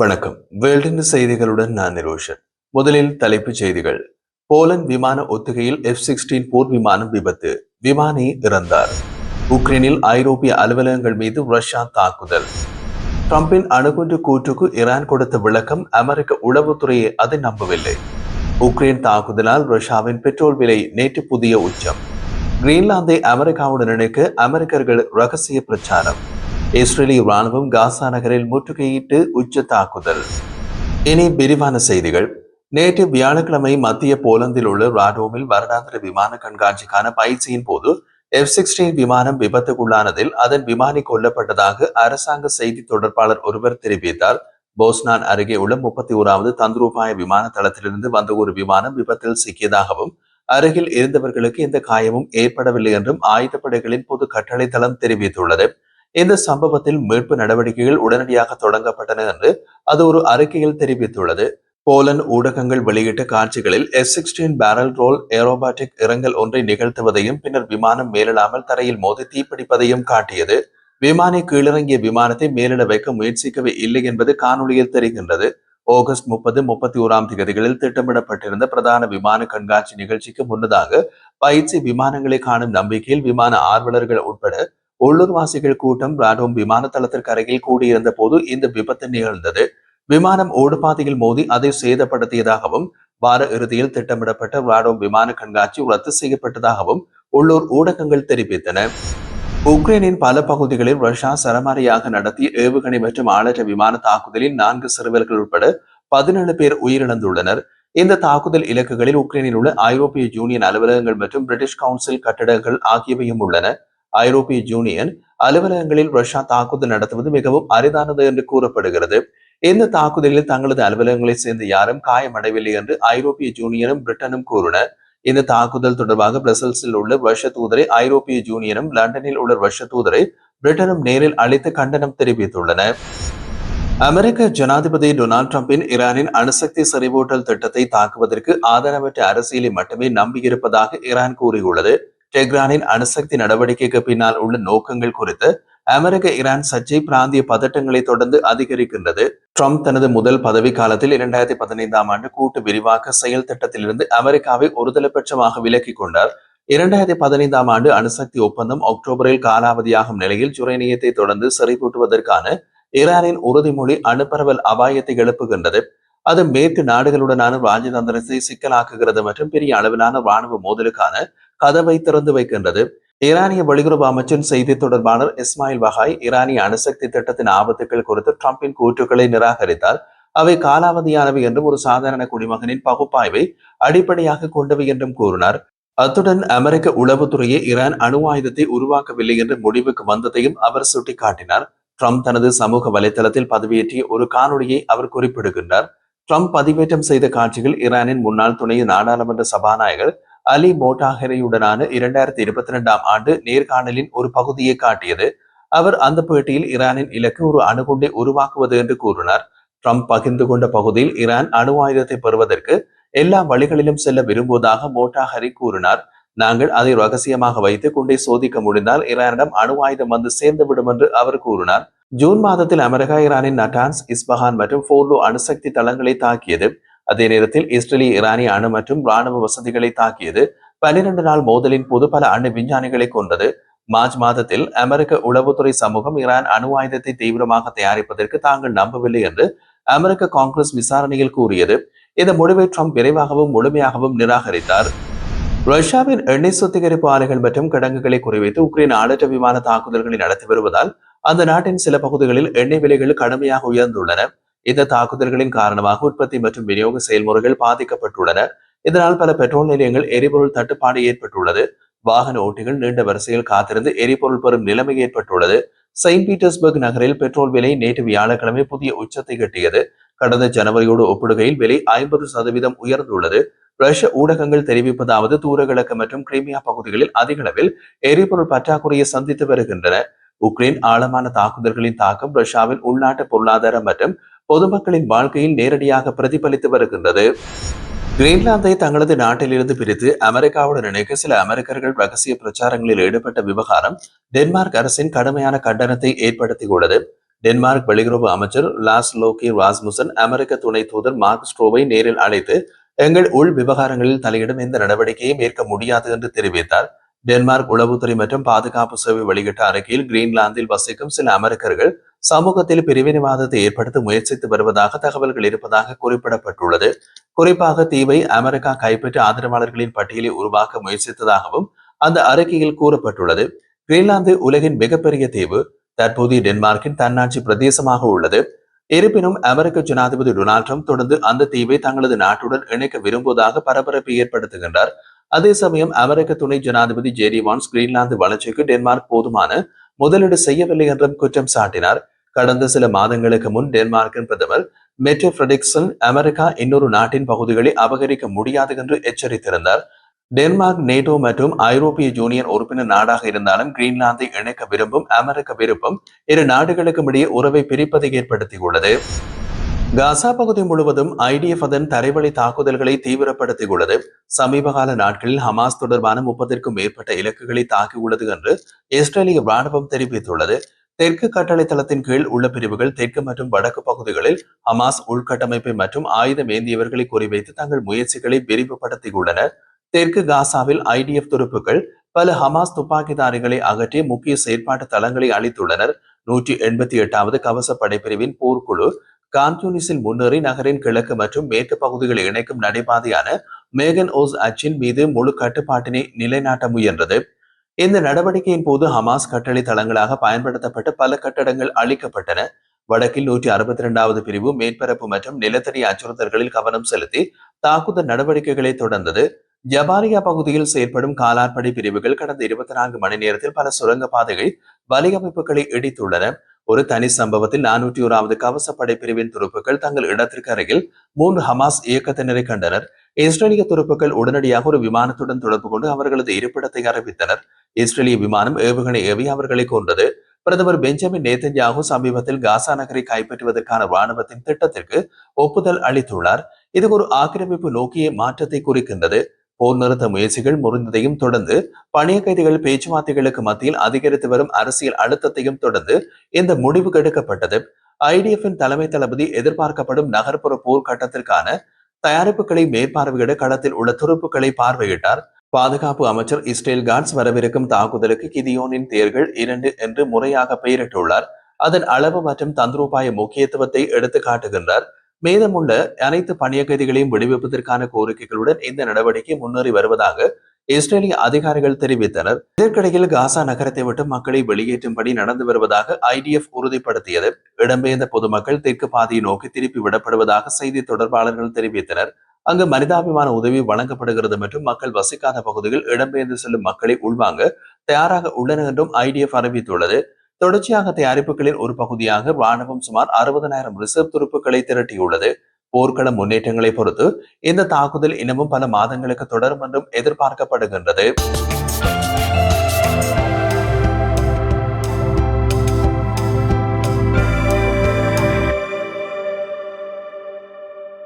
வணக்கம். வேல்டின் செய்திகளுடன் நான் நிரோஷன். முதலில் தலைப்புச் செய்திகள். போலந்து விமான ஒத்திகையில் F-16 போர் விமானம் விபத்து, விமானி இறந்தார். உக்ரைனில் ஐரோப்பிய அலுவலகங்கள் மீது ரஷ்யா தாக்குதல். டிரம்பின் அணுகுண்டு கூற்றுக்கு ஈரான் கொடுத்த விளக்கம், அமெரிக்க உளவுத்துறையை அதை நம்பவில்லை. உக்ரைன் தாக்குதலால் ரஷ்யாவின் பெட்ரோல் விலை நேற்று புதிய உச்சம். கிரீன்லாந்தை அமெரிக்காவுடன் இணைக்க அமெரிக்கர்கள் ரகசிய பிரச்சாரம். இஸ்ரேலிய ராணுவம் காசா நகரில் முற்றுகையிட்டு உச்ச தாக்குதல். இனி விரிவான செய்திகள். நேற்று வியாழக்கிழமை மத்திய போலந்தில் உள்ள ராடோமில் வருடாந்திர விமான கண்காட்சிக்கான பயிற்சியின் போது F-16 விமானம் விபத்துக்குள்ளானதில் அதன் விமானி கொல்லப்பட்டதாக அரசாங்க செய்தி தொடர்பாளர் ஒருவர் தெரிவித்தார். போஸ்னான் அருகே உள்ள 31வது தந்துருபாய விமான தளத்திலிருந்து வந்த ஒரு விமானம் விபத்தில் சிக்கியதாகவும் அருகில் இருந்தவர்களுக்கு எந்த காயமும் ஏற்படவில்லை என்றும் ஆயுதப்படைகளின் பொது கட்டளை தளம் தெரிவித்துள்ளது. இந்த சம்பவத்தில் மீட்பு நடவடிக்கைகள் உடனடியாக தொடங்கப்பட்டன என்று அது ஒரு அறிக்கையில் தெரிவித்துள்ளது. போலந்து ஊடகங்கள் வெளியிட்ட காட்சிகளில் F-16 பேரல் ரோல் ஏரோபாட்டிக் இறங்கல் ஒன்றை நிகழ்த்துவதையும் பின்னர் விமானம் மேலிடாமல் தரையில் மோதி தீப்பிடிப்பதையும் காட்டியது. விமானி கீழிறங்கிய விமானத்தை மேலிட வைக்க முயற்சிக்கவே இல்லை என்பது காணொலியில் தெரிகின்றது. ஆகஸ்ட் 30-31 தேதிகளில் திட்டமிடப்பட்டிருந்த பிரதான விமான கண்காட்சி நிகழ்ச்சிக்கு முன்னதாக பயிற்சி விமானங்களை காணும் நம்பிக்கையில் விமான ஆர்வலர்கள் உட்பட உள்ளூர்வாசிகள் கூட்டம் ராடோம் விமான தளத்திற்கு அருகில் கூடியிருந்த போது இந்த விபத்து நிகழ்ந்தது. விமானம் ஓடுபாதையில் மோதி அதை சேதப்படுத்தியதாகவும் வார இறுதியில் திட்டமிடப்பட்ட ராடோம் விமான கண்காட்சி ரத்து செய்யப்பட்டதாகவும் உள்ளூர் ஊடகங்கள் தெரிவித்தன. உக்ரைனின் பல பகுதிகளில் ரஷ்யா சரமாரியாக நடத்திய ஏவுகணை மற்றும் ஆளற்ற விமான தாக்குதலில் 4 சிறுவர்கள் உட்பட 17 பேர் உயிரிழந்துள்ளனர். இந்த தாக்குதல் இலக்குகளில் உக்ரைனில் உள்ள ஐரோப்பிய யூனியன் அலுவலகங்கள் மற்றும் பிரிட்டிஷ் கவுன்சில் கட்டடங்கள் ஆகியவையும் உள்ளன. ஐரோப்பிய யூனியன் அலுவலகங்களில் ரஷ்யா தாக்குதல் நடத்துவது மிகவும் அரிதானது என்று கூறப்படுகிறது. இந்த தாக்குதலில் தங்களது அலுவலகங்களை சேர்ந்த யாரும் காயமடையவில்லை என்று ஐரோப்பிய யூனியனும் பிரிட்டனும் கூறின. இந்த தாக்குதல் தொடர்பாக பிரசல்ஸில் உள்ள ரஷ்ய தூதரை ஐரோப்பிய யூனியனும் லண்டனில் உள்ள ரஷ்ய தூதரை பிரிட்டனும் நேரில் அழைத்து கண்டனம் தெரிவித்துள்ளன. அமெரிக்க ஜனாதிபதி டொனால்டு டிரம்பின் ஈரானின் அணுசக்தி செறிவூட்டல் திட்டத்தை தாக்குவதற்கு ஆதரவற்ற அரசியலை மட்டுமே நம்பியிருப்பதாக ஈரான் கூறியுள்ளது. டெஹ்ரானின் அணுசக்தி நடவடிக்கைக்கு பின்னால் உள்ள நோக்கங்கள் குறித்து அமெரிக்க ஈரான் சர்ச்சை பிராந்திய பதட்டங்களை தொடர்ந்து அதிகரிக்கின்றது. ட்ரம்ப் தனது முதல் பதவி காலத்தில் 2015 ஆண்டு கூட்டு விரிவாக்க செயல் திட்டத்திலிருந்து அமெரிக்காவை ஒருதலைபட்சமாக விலக்கிக் கொண்டார். 2015 ஆண்டு அணுசக்தி ஒப்பந்தம் அக்டோபரில் காலாவதியாகும் நிலையில் யுரேனியத்தை தொடர்ந்து செறிவூட்டுவதற்கான ஈரானின் உறுதிமொழி அணுப்பரவல் அபாயத்தை எழுப்புகின்றது. அது மேற்கு நாடுகளுடனான ராஜதந்திரத்தை சிக்கலாக்குகிறது மற்றும் பெரிய அளவிலான ராணுவ மோதலுக்கான கதவை திறந்து வைக்கின்றது. ஈரானிய வெளியுறவு அமைச்சின் செய்தி தொடர்பாளர் இஸ்மாயில் வகாய் ஈரானிய அணுசக்தி திட்டத்தின் ஆபத்துகள் குறித்து டிரம்பின் கூற்றுக்களை நிராகரித்தார். அவை காலாவதியானவை என்றும் ஒரு சாதாரண குடிமகனின் பகுப்பாய்வை அடிப்படையாக கொண்டவை என்றும் கூறினார். அத்துடன் அமெரிக்க உளவுத்துறையை ஈரான் அணு ஆயுதத்தை உருவாக்கவில்லை என்று முடிவுக்கு வந்ததையும் அவர் சுட்டிக்காட்டினார். ட்ரம்ப் தனது சமூக வலைதளத்தில் பதிவேற்றிய ஒரு காணொலியை அவர் குறிப்பிடுகின்றார். ட்ரம்ப் பதிவேற்றம் செய்த காட்சிகள் ஈரானின் முன்னாள் துணை நாடாளுமன்ற சபாநாயகர் அலி மோட்டாஹெரையுடனான 2022 ஆண்டு நேர்காணலின் ஒரு பகுதியை காட்டியது. அவர் அந்த பேட்டியில் ஈரானின் இலக்கு ஒரு அணுகுண்டை உருவாக்குவது என்று கூறினார். ட்ரம்ப் பகிர்ந்து கொண்ட பகுதியில் ஈரான் அணு ஆயுதத்தை பெறுவதற்கு எல்லா வழிகளிலும் செல்ல விரும்புவதாக மோட்டாஹெரி கூறினார். நாங்கள் அதை ரகசியமாக வைத்து குண்டை சோதிக்க முடிந்தால் ஈரானிடம் அணு ஆயுதம் வந்து சேர்ந்துவிடும் என்று அவர் கூறினார். ஜூன் மாதத்தில் அமெரிக்கா ஈரானின் நட்டான்ஸ், இஸ்பஹான் மற்றும் போர்லோ அணுசக்தி தளங்களை தாக்கியது. அதே நேரத்தில் இஸ்ரேலிய ஈரானிய அணு மற்றும் ராணுவ வசதிகளை தாக்கியது. 12 நாள் மோதலின் போது பல அணு விஞ்ஞானிகளை கொண்டது. மார்ச் மாதத்தில் அமெரிக்க உளவுத்துறை சமூகம் ஈரான் அணு ஆயுதத்தை தீவிரமாக தயாரிப்பதற்கு தாங்கள் நம்பவில்லை என்று அமெரிக்க காங்கிரஸ் விசாரணையில் கூறியது. இந்த முடிவை ட்ரம்ப் விரைவாகவும் முழுமையாகவும் நிராகரித்தார். ரஷ்யாவின் எண்ணெய் சுத்திகரிப்பு ஆலைகள் மற்றும் கிடங்குகளை குறிவைத்து உக்ரைன் ஆளற்ற விமான தாக்குதல்களை நடத்தி வருவதால் அந்த நாட்டின் சில பகுதிகளில் எண்ணெய் விலைகள் கடுமையாக உயர்ந்துள்ளன. இந்த தாக்குதல்களின் காரணமாக உற்பத்தி மற்றும் விநியோக செயல்முறைகள் பாதிக்கப்பட்டுள்ளன. இதனால் பல பெட்ரோல் நிலையங்கள் எரிபொருள் தட்டுப்பாடு ஏற்பட்டுள்ளது. வாகன ஓட்டிகள் நீண்ட வரிசையில் காத்திருந்து எரிபொருள் பெறும் நிலைமை ஏற்பட்டுள்ளது. செயின்ட் பீட்டர்ஸ்பர்க் நகரில் பெட்ரோல் விலை நேற்று வியாழக்கிழமை புதிய உச்சத்தை எட்டியது. கடந்த ஜனவரியோடு ஒப்பிடுகையில் விலை 50% உயர்ந்துள்ளது. ரஷ்ய ஊடகங்கள் தெரிவிப்பதாவது தூரகிழக்கு மற்றும் கிரிமியா பகுதிகளில் அதிக அளவில் எரிபொருள் பற்றாக்குறையை சந்தித்து வருகின்றன. உக்ரைன் ஆழமான தாக்குதல்களின் தாக்கம் ரஷ்யாவின் உள்நாட்டு பொருளாதாரம் மற்றும் பொதுமக்களின் வாழ்க்கையில் நேரடியாக பிரதிபலித்து வருகின்றது. கிரீன்லாந்தை தங்களது நாட்டிலிருந்து பிரித்து அமெரிக்காவுடன் இணைக்க சில அமெரிக்கர்கள் ரகசிய பிரச்சாரங்களில் ஈடுபட்ட விவகாரம் டென்மார்க் அரசின் கடுமையான கண்டனத்தை ஏற்படுத்தியுள்ளது. டென்மார்க் வெளியுறவு அமைச்சர் லாஸ்லோகி ராஸ்முசன் அமெரிக்க துணை தூதர் மார்க் ஸ்ட்ரோவை நேரில் அழைத்து எங்கள் உள் விவகாரங்களில் தலையிடும் எந்த நடவடிக்கையும் ஏற்க முடியாது என்று தெரிவித்தார். டென்மார்க் உளவுத்துறை மற்றும் பாதுகாப்பு சேவை வெளியிட்ட அறிக்கையில் கிரீன்லாந்தில் வசிக்கும் சில அமெரிக்கர்கள் சமூகத்தில் பிரிவினைவாதத்தை ஏற்படுத்த முயற்சித்து வருவதாக தகவல்கள் இருப்பதாக குறிப்பிடப்பட்டுள்ளது. குறிப்பாக தீவை அமெரிக்கா கைப்பற்ற ஆதரவாளர்களின் பட்டியலை உருவாக்க முயற்சித்ததாகவும் அந்த அறிக்கையில் கூறப்பட்டுள்ளது. கிரீன்லாந்து உலகின் மிகப்பெரிய தீவு, தற்போதைய டென்மார்க்கின் தன்னாட்சி பிரதேசமாக உள்ளது. இருப்பினும் அமெரிக்க ஜனாதிபதி டொனால்ட் ட்ரம்ப் தொடர்ந்து அந்த தீவை தங்களது நாட்டுடன் இணைக்க விரும்புவதாக பரபரப்பை ஏற்படுத்துகின்றார். அதே சமயம் அமெரிக்க துணை ஜனாதிபதி ஜேடி வான்ஸ் கிரீன்லாந்து வளர்ச்சிக்கு டென்மார்க் போதுமான முதலீடு செய்யவில்லை என்றும் குற்றம் சாட்டினார். கடந்த சில மாதங்களுக்கு முன் டென்மார்க்கின் பிரதமர் மெட்டே ஃபிரெடெரிக்சன் அமெரிக்கா இன்னொரு நாட்டின் பகுதிகளை அபகரிக்க முடியாது என்று எச்சரித்திருந்தார். டென்மார்க் நேட்டோ மற்றும் ஐரோப்பிய யூனியன் உறுப்பினர் நாடாக இருந்தாலும் கிரீன்லாந்தை இணைக்க விரும்பும் அமெரிக்க விருப்பம் இரு நாடுகளுக்கும் இடையே உறவை பிரிப்பதை ஏற்படுத்தியுள்ளது. காசா பகுதி முழுவதும் ஐடிஎஃப் அதன் தரைவழி தாக்குதல்களை தீவிரப்படுத்தியுள்ளது. சமீபகால நாட்களில் ஹமாஸ் தொடர்பான 30க்கும் மேற்பட்ட இலக்குகளை தாக்கியுள்ளது என்று இஸ்ரேலிய ராணுவம் தெரிவித்துள்ளது. தெற்கு கட்டளை தளத்தின் கீழ் உள்ள பிரிவுகள் தெற்கு மற்றும் வடக்கு பகுதிகளில் ஹமாஸ் உள்கட்டமைப்பை மற்றும் ஆயுதம் ஏந்தியவர்களை குறிவைத்து தங்கள் முயற்சிகளை விரிவுபடுத்தியுள்ளன. தெற்கு காசாவில் ஐடிஎஃப் துருப்புகள் பல ஹமாஸ் துப்பாக்கிதாரிகளை அகற்றி முக்கிய செயற்பாட்டு தளங்களை அளித்துள்ளனர். 188வது கவச படைப்பிரிவின் போர்க்குழு கான்யூனிஸில் முன்னேறி நகரின் கிழக்கு மற்றும் மேற்கு பகுதிகளை இணைக்கும் நடைபாதையான மேகன் ஓஸ் அச்சின் மீது முழு கட்டுப்பாட்டினை நிலைநாட்ட முயன்றது. இந்த நடவடிக்கையின் போது ஹமாஸ் கட்டளை தளங்களாக பயன்படுத்தப்பட்ட பல கட்டடங்கள் அழிக்கப்பட்டன. வடக்கில் 162வது பிரிவு மேற்பரப்பு மற்றும் நிலத்தடி அச்சுறுத்தல்களில் கவனம் செலுத்தி தாக்குதல் நடவடிக்கைகளை தொடர்ந்தது. ஜபாலியா பகுதியில் செயற்படும் காலாட்படை பிரிவுகள் கடந்த 24 மணி நேரத்தில் பல சுரங்க பாதைகள் வலையமைப்புகளை இடித்துள்ளன. ஒரு தனி சம்பவத்தில் 401வது கவச படை பிரிவின் துருப்புகள் தங்கள் இடத்திற்கு அருகில் 3 ஹமாஸ் இயக்கத்தினரை கண்டனர். இஸ்ரேலிய துருப்புகள் உடனடியாக ஒரு விமானத்துடன் தொடர்பு கொண்டு அவர்களது இருப்பிடத்தை அறிவித்தனர். இஸ்ரேலிய விமானம் ஏவுகணை ஏவி அவர்களை கொன்றது. பிரதமர் பெஞ்சமின் நேதன்யாகு சமீபத்தில் காசா நகரை கைப்பற்றுவதற்கான ராணுவத்தின் திட்டத்திற்கு ஒப்புதல் அளித்துள்ளார். இது ஒரு ஆக்கிரமிப்பு நோக்கிய மாற்றத்தை குறிக்கின்றது. போர் நிறுத்த முயற்சிகள் முறிந்ததையும் தொடர்ந்து பணிய கைதிகள் பேச்சுவார்த்தைகளுக்கு மத்தியில் அதிகரித்து வரும் அரசியல் அழுத்தத்தையும் தொடர்ந்து இந்த முடிவு எடுக்கப்பட்டது. ஐடிஎஃப்பின் தலைமை தளபதி எதிர்பார்க்கப்படும் நகர்ப்புற போர் கட்டத்திற்கான தயாரிப்புகளை மேற்பார்வையிட களத்தில் உள்ள துருப்புக்களை பார்வையிட்டார். பாதுகாப்பு அமைச்சர் இஸ்ரேல் காட்ஸ் வரவிருக்கும் தாக்குதலுக்கு கிதியோனின் தேர்கள் 2 என்று முறையாக பெயரிட்டுள்ளார். அதன் அளவு மற்றும் தந்திரோபாய முக்கியத்துவத்தை எடுத்து காட்டுகின்றார். மீதமுள்ள அனைத்து பணிய கைதிகளையும் விடுவிப்பதற்கான கோரிக்கைகளுடன் இந்த நடவடிக்கை முன்னேறி வருவதாக இஸ்ரேலிய அதிகாரிகள் தெரிவித்தனர். இதற்கிடையில் காசா நகரத்தை விட்டு மக்களை வெளியேற்றும்படி நடந்து வருவதாக ஐடிஎஃப் உறுதிப்படுத்தியது. இடம்பெயர்ந்த பொதுமக்கள் தெற்கு பாதையை நோக்கி திருப்பி விடப்படுவதாக செய்தி தொடர்பாளர்கள் தெரிவித்தனர். அங்கு மனிதாபிமான உதவி வழங்கப்படுகிறது மற்றும் மக்கள் வசிக்காத பகுதியில் இடம்பெயர்ந்து செல்லும் மக்களை உள்வாங்க தயாராக உள்ளனர் என்றும் ஐடிஎஃப் அறிவித்துள்ளது. தொடர்ச்சியாக தயாரிப்புகளின் ஒரு பகுதியாக ராணுவம் சுமார் 60,000 ரிசர்வ் துருப்புக்களை திரட்டியுள்ளது. போர்க்கள முன்னேற்றங்களை பொறுத்து இந்த தாக்குதல் இன்னமும் பல மாதங்களுக்கு தொடரும் என்றும் எதிர்பார்க்கப்படுகின்றது.